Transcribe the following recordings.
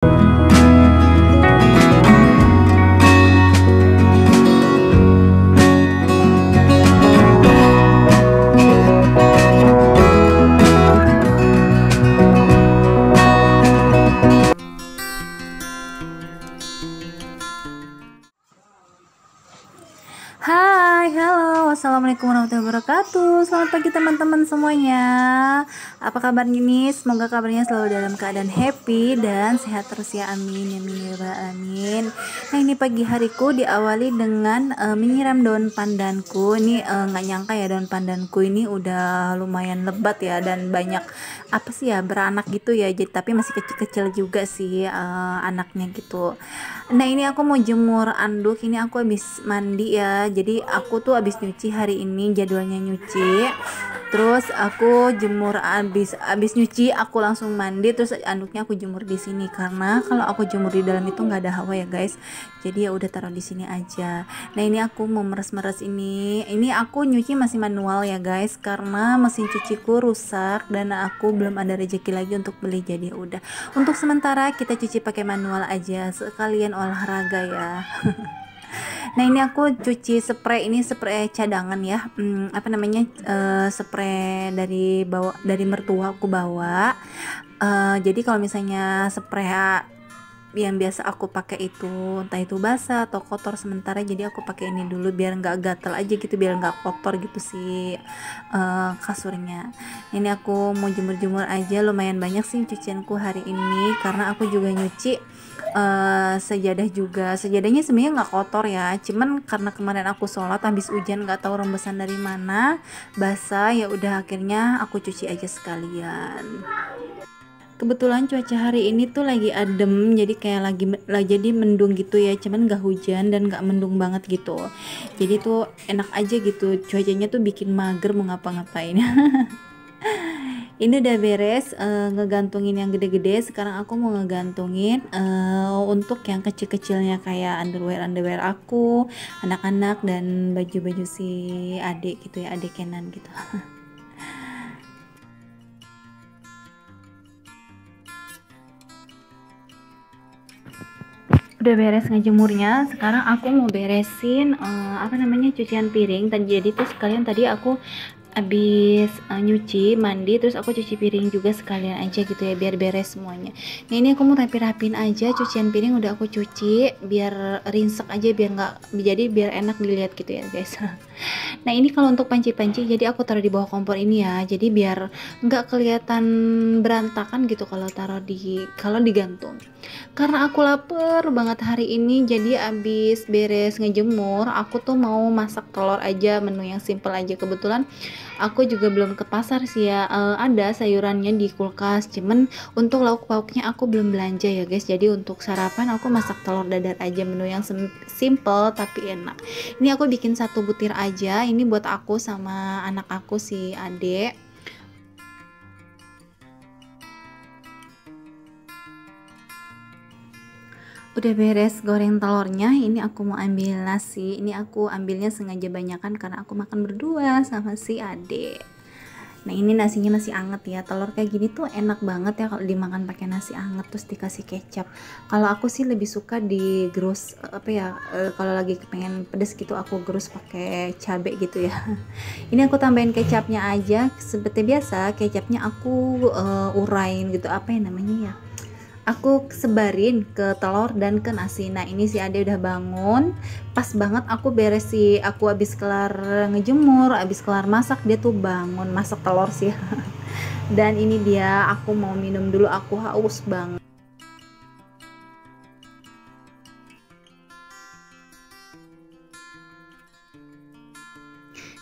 Hai, halo, assalamualaikum warahmatullahi wabarakatuh. Selamat pagi teman-teman semuanya. Apa kabar nih? Semoga kabarnya selalu dalam keadaan happy dan sehat terus ya, amin, amin ya rabbal alamin. Nah, ini pagi hariku diawali dengan menyiram daun pandanku. Ini nggak nyangka ya, daun pandanku ini udah lumayan lebat ya, dan banyak apa sih ya, beranak gitu ya. Jadi tapi masih kecil-kecil juga sih anaknya gitu. Nah, ini aku mau jemur anduk. Ini aku habis mandi ya, jadi aku tuh habis nyuci hari ini, jadwalnya nyuci. Terus aku jemur, habis nyuci aku langsung mandi, terus anduknya aku jemur di sini karena kalau aku jemur di dalam itu nggak ada hawa ya guys. Jadi ya udah taruh di sini aja. Nah, ini aku mau meres-meres ini. Ini aku nyuci masih manual ya guys, karena mesin cuciku rusak dan aku belum ada rezeki lagi untuk beli, jadi ya udah. Untuk sementara kita cuci pakai manual aja, sekalian olahraga ya. Nah, ini aku cuci spray, ini spray cadangan ya, apa namanya, spray dari mertua aku bawa. Jadi kalau misalnya spray yang biasa aku pakai itu entah itu basah atau kotor sementara, jadi aku pakai ini dulu biar nggak gatel aja gitu, biar nggak kotor gitu sih kasurnya. Ini aku mau jemur-jemur aja, lumayan banyak sih cucianku hari ini karena aku juga nyuci sejadah juga. Sejadahnya sebenarnya nggak kotor ya, cuman karena kemarin aku sholat habis hujan, nggak tahu rembesan dari mana basah, ya udah akhirnya aku cuci aja sekalian. Kebetulan cuaca hari ini tuh lagi adem, jadi kayak lagi jadi mendung gitu ya, cuman nggak hujan dan nggak mendung banget gitu, jadi tuh enak aja gitu, cuacanya tuh bikin mager mau ngapa-ngapain. Ini udah beres ngegantungin yang gede-gede. Sekarang aku mau ngegantungin untuk yang kecil-kecilnya kayak underwear aku, anak-anak, dan baju-baju si adik gitu ya, adik Kenan gitu. Udah beres ngejemurnya, sekarang aku mau beresin apa namanya, cucian piring tadi. Jadi tuh sekalian tadi aku habis nyuci mandi, terus aku cuci piring juga sekalian aja gitu ya, biar beres semuanya. Nah, ini aku mau rapi-rapin aja, cucian piring udah aku cuci biar rinsek aja, biar enak dilihat gitu ya guys. Nah, ini kalau untuk panci-panci, jadi aku taruh di bawah kompor ini ya, jadi biar nggak kelihatan berantakan gitu kalau digantung. Karena aku lapar banget hari ini, jadi abis beres ngejemur aku tuh mau masak telur aja, menu yang simple aja. Kebetulan aku juga belum ke pasar sih ya, ada sayurannya di kulkas, cuman untuk lauk pauknya aku belum belanja ya guys. Jadi untuk sarapan aku masak telur dadar aja, menu yang simple tapi enak. Ini aku bikin 1 butir aja, ini buat aku sama anak aku si adek. Udah beres goreng telurnya, ini aku mau ambil nasi. Ini aku ambilnya sengaja banyakan karena aku makan berdua sama si adek. Nah, ini nasinya masih anget ya. Telur kayak gini tuh enak banget ya kalau dimakan pakai nasi anget terus dikasih kecap. Kalau aku sih lebih suka digerus apa ya, kalau lagi pengen pedes gitu aku gerus pakai cabai gitu ya. Ini aku tambahin kecapnya aja seperti biasa. Kecapnya aku urain gitu, apa ya namanya ya, aku sebarin ke telur dan ke nasi. Nah, ini si Ade udah bangun, pas banget aku aku habis kelar ngejemur, habis kelar masak, dia tuh bangun masak telur sih. Dan ini dia, aku mau minum dulu, aku haus banget.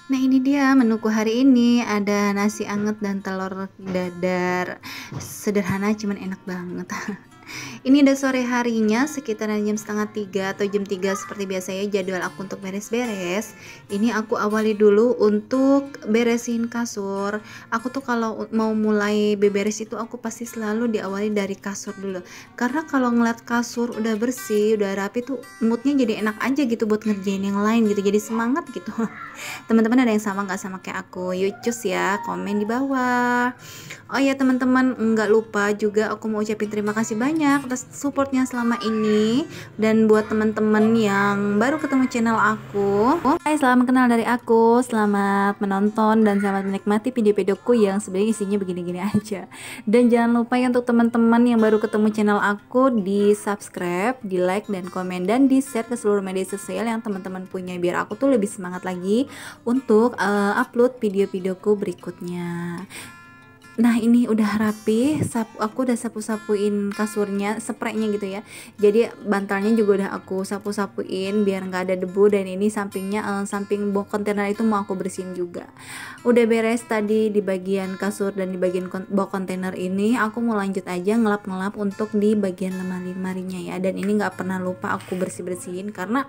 Nah, ini dia menuku hari ini, ada nasi anget dan telur dadar. Sederhana cuman enak banget. Ini udah sore harinya, sekitaran jam 2:30 atau jam 3 seperti biasa ya jadwal aku untuk beres-beres. Ini aku awali dulu untuk beresin kasur. Aku tuh kalau mau mulai beberes itu aku pasti selalu diawali dari kasur dulu. Karena kalau ngeliat kasur udah bersih, udah rapi tuh moodnya jadi enak aja gitu buat ngerjain yang lain gitu. Jadi semangat gitu. Teman-teman ada yang sama nggak sama kayak aku? Yuk cus ya, komen di bawah. Oh ya teman-teman, nggak lupa juga aku mau ucapin terima kasih banyak atas supportnya selama ini. Dan buat teman-teman yang baru ketemu channel aku, hai, salam kenal dari aku. Selamat menonton dan selamat menikmati video-videoku yang sebenarnya isinya begini-gini aja. Dan jangan lupa ya untuk teman-teman yang baru ketemu channel aku, di subscribe, di like dan komen, dan di share ke seluruh media sosial yang teman-teman punya, biar aku tuh lebih semangat lagi untuk upload video-videoku berikutnya. Nah, ini udah rapi, aku udah sapu-sapuin kasurnya, spraynya gitu ya. Jadi bantalnya juga udah aku sapu-sapuin biar nggak ada debu. Dan ini sampingnya, samping box kontainer itu mau aku bersihin juga. Udah beres tadi di bagian kasur dan di bagian box kontainer ini. Aku mau lanjut aja ngelap-ngelap untuk di bagian lemari-lemarinya ya. Dan ini nggak pernah lupa aku bersih-bersihin, karena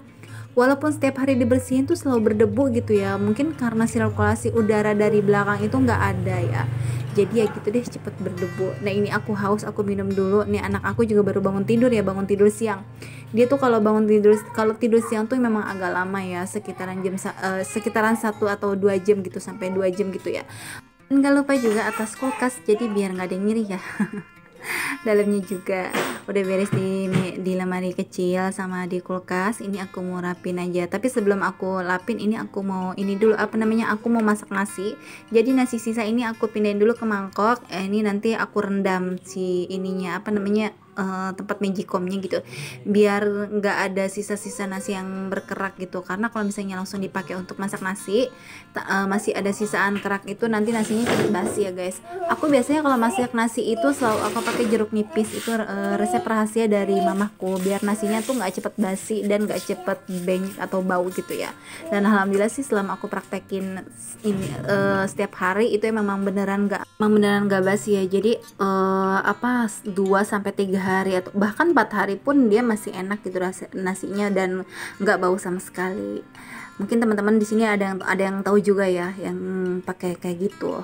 walaupun setiap hari dibersihin tuh selalu berdebu gitu ya. Mungkin karena sirkulasi udara dari belakang itu nggak ada ya, jadi ya gitu deh, cepet berdebu. Nah, ini aku haus, aku minum dulu. Nih anak aku juga baru bangun tidur ya, bangun tidur siang. Dia tuh kalau tidur siang tuh memang agak lama ya, sekitaran 1 atau 2 jam gitu, sampai 2 jam gitu ya. Dan gak lupa juga atas kulkas, jadi biar nggak ada yang nyeri ya. Dalamnya juga udah beres di lemari kecil sama di kulkas. Ini aku mau rapin aja, tapi sebelum aku lapin ini aku mau ini dulu, aku mau masak nasi. Jadi nasi sisa ini aku pindahin dulu ke mangkok. Ini nanti aku rendam si ininya, tempat magicomnya gitu, biar nggak ada sisa-sisa nasi yang berkerak gitu. Karena kalau misalnya langsung dipakai untuk masak nasi, masih ada sisaan kerak itu, nanti nasinya cepet basi ya guys. Aku biasanya kalau masak nasi itu selalu aku pakai jeruk nipis. Itu resep rahasia dari mamaku, biar nasinya tuh nggak cepet basi dan nggak cepet benyek atau bau gitu ya. Dan alhamdulillah sih selama aku praktekin ini setiap hari itu memang beneran nggak basi ya. Jadi 2-3 hari atau bahkan 4 hari pun dia masih enak gitu nasinya, dan nggak bau sama sekali. Mungkin teman-teman di sini ada yang tahu juga ya yang pakai kayak gitu.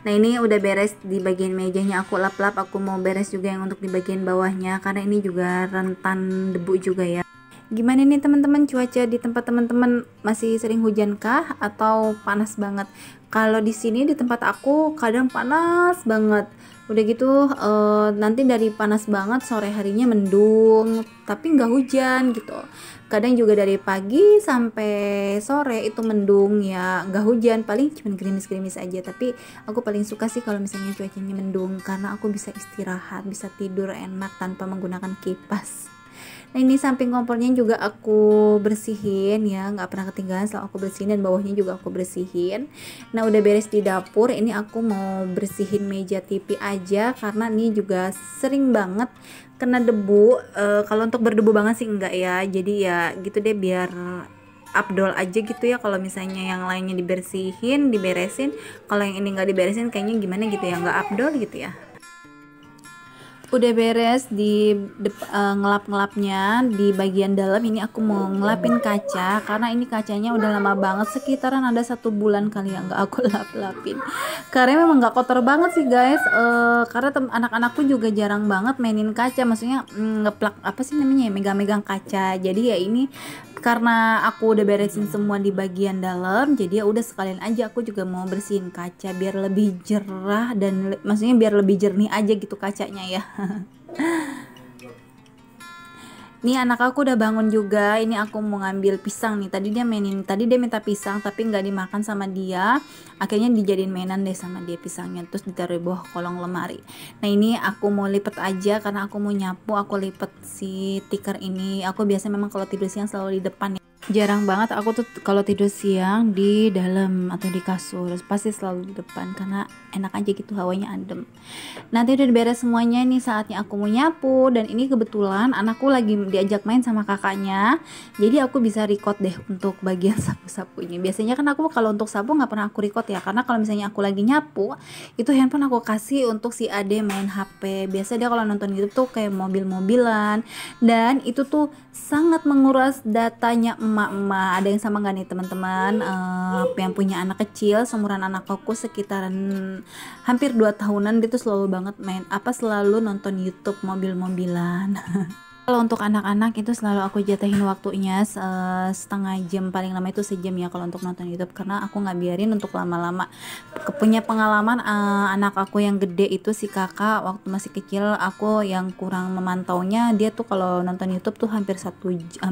Nah, ini udah beres di bagian mejanya, aku lap-lap. Aku mau beres juga yang untuk di bagian bawahnya, karena ini juga rentan debu juga ya. Gimana nih teman-teman, cuaca di tempat teman-teman masih sering hujan kah atau panas banget? Kalau di sini di tempat aku kadang panas banget. Udah gitu nanti dari panas banget sore harinya mendung, tapi nggak hujan gitu. Kadang juga dari pagi sampai sore itu mendung ya, nggak hujan, paling cuma gerimis-gerimis aja. Tapi aku paling suka sih kalau misalnya cuacanya mendung, karena aku bisa istirahat, bisa tidur enak tanpa menggunakan kipas. Nah, ini samping kompornya juga aku bersihin ya, nggak pernah ketinggalan selalu aku bersihin, dan bawahnya juga aku bersihin. Nah, udah beres di dapur, ini aku mau bersihin meja TV aja, karena ini juga sering banget kena debu. Kalau untuk berdebu banget sih enggak ya, jadi ya gitu deh, biar abdol aja gitu ya. Kalau misalnya yang lainnya diberesin, kalau yang ini nggak diberesin kayaknya gimana gitu ya, nggak abdol gitu ya. Udah beres di ngelap-ngelapnya di bagian dalam. Ini aku mau ngelapin kaca, karena ini kacanya udah lama banget, sekitaran ada 1 bulan kali ya nggak aku lap-lapin, karena memang nggak kotor banget sih guys. Karena anak-anakku juga jarang banget mainin kaca, maksudnya ngeplak megang-megang kaca. Jadi ya ini karena aku udah beresin semua di bagian dalam, jadi ya udah sekalian aja aku juga mau bersihin kaca biar lebih cerah, dan maksudnya biar lebih jernih aja gitu kacanya ya. Nih anak aku udah bangun juga. Ini aku mau ngambil pisang nih. Tadi dia minta pisang tapi nggak dimakan sama dia. Akhirnya dijadiin mainan deh sama dia pisangnya, terus ditaruh di bawah kolong lemari. Nah, ini aku mau lipet aja karena aku mau nyapu. Aku lipet si tikar ini. Aku biasa memang kalau tidur siang selalu di depan ya. Jarang banget aku tuh kalau tidur siang di dalam atau di kasur, pasti selalu di depan karena enak aja gitu, hawanya adem. Nanti udah beres semuanya, nih saatnya aku mau nyapu. Dan ini kebetulan anakku lagi diajak main sama kakaknya, jadi aku bisa record deh untuk bagian sapu-sapunya. Biasanya kan aku kalau untuk sapu nggak pernah aku record ya, karena kalau misalnya aku lagi nyapu itu handphone aku kasih untuk si Ade main HP. Biasa dia kalau nonton YouTube tuh kayak mobil-mobilan, dan itu tuh sangat menguras datanya emak-emak. Ada yang sama nggak nih teman-teman, yang punya anak kecil seumuran anak aku sekitaran hampir 2 tahunan, dia tuh selalu banget selalu nonton YouTube mobil-mobilan. Kalau untuk anak-anak itu selalu aku jatahin waktunya setengah jam, paling lama itu sejam ya kalau untuk nonton YouTube, karena aku nggak biarin untuk lama-lama. Punya pengalaman anak aku yang gede itu si kakak, waktu masih kecil aku yang kurang memantaunya, dia tuh kalau nonton YouTube tuh hampir 1,5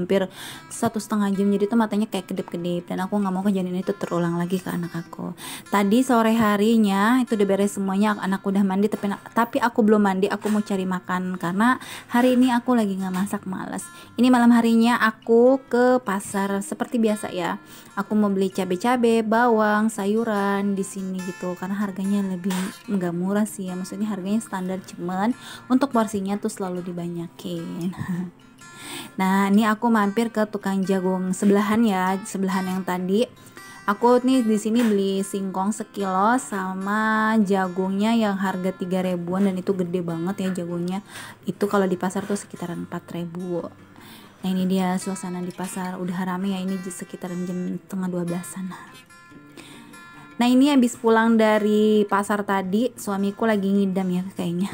jam, jadi tuh matanya kayak kedip-kedip, dan aku nggak mau kejadian itu terulang lagi ke anak aku. Tadi sore harinya itu udah beres semuanya, anak udah mandi, tapi aku belum mandi, aku mau cari makan karena hari ini aku lagi nggak masak, males. Ini malam harinya aku ke pasar seperti biasa ya. Aku mau beli cabai-cabai, bawang, sayuran di sini gitu karena harganya lebih nggak murah sih ya. Maksudnya harganya standar, cuman untuk porsinya tuh selalu dibanyakin. Nah, ini aku mampir ke tukang jagung sebelahan ya, sebelahan yang tadi. Aku nih di sini beli singkong sekilo sama jagungnya yang harga 3 ribuan, dan itu gede banget ya jagungnya. Itu kalau di pasar tuh sekitaran 4 ribu. Nah, ini dia suasana di pasar, udah rame ya, ini sekitaran jam setengah 12-an. Nah, ini habis pulang dari pasar tadi, suamiku lagi ngidam ya kayaknya.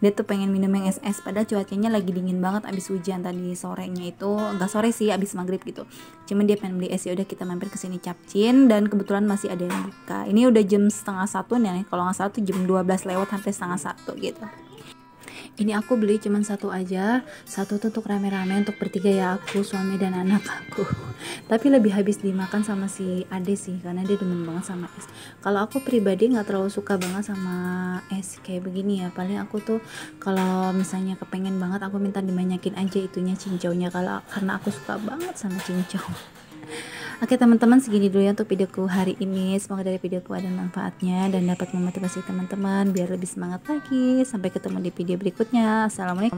Dia tuh pengen minum yang es-es, padahal cuacanya lagi dingin banget, abis hujan tadi sorenya itu, enggak sore sih, abis maghrib gitu. Cuman dia pengen beli es, ya udah kita mampir ke sini Capcin, dan kebetulan masih ada yang buka. Ini udah jam setengah 1 nih, kalau nggak salah tuh jam 12 lewat hampir setengah 1 gitu. Ini aku beli cuman satu aja, satu tuh untuk rame-rame untuk bertiga ya, aku, suami dan anak aku. Tapi lebih habis dimakan sama si Ade sih, karena dia demen banget sama es. Kalau aku pribadi nggak terlalu suka banget sama es kayak begini ya, paling aku tuh kalau misalnya kepengen banget aku minta dibanyakin aja itunya, cincaunya, karena aku suka banget sama cincau. Oke teman-teman, segini dulu ya untuk videoku hari ini. Semoga dari videoku ada manfaatnya dan dapat memotivasi teman-teman biar lebih semangat lagi. Sampai ketemu di video berikutnya. Assalamualaikum.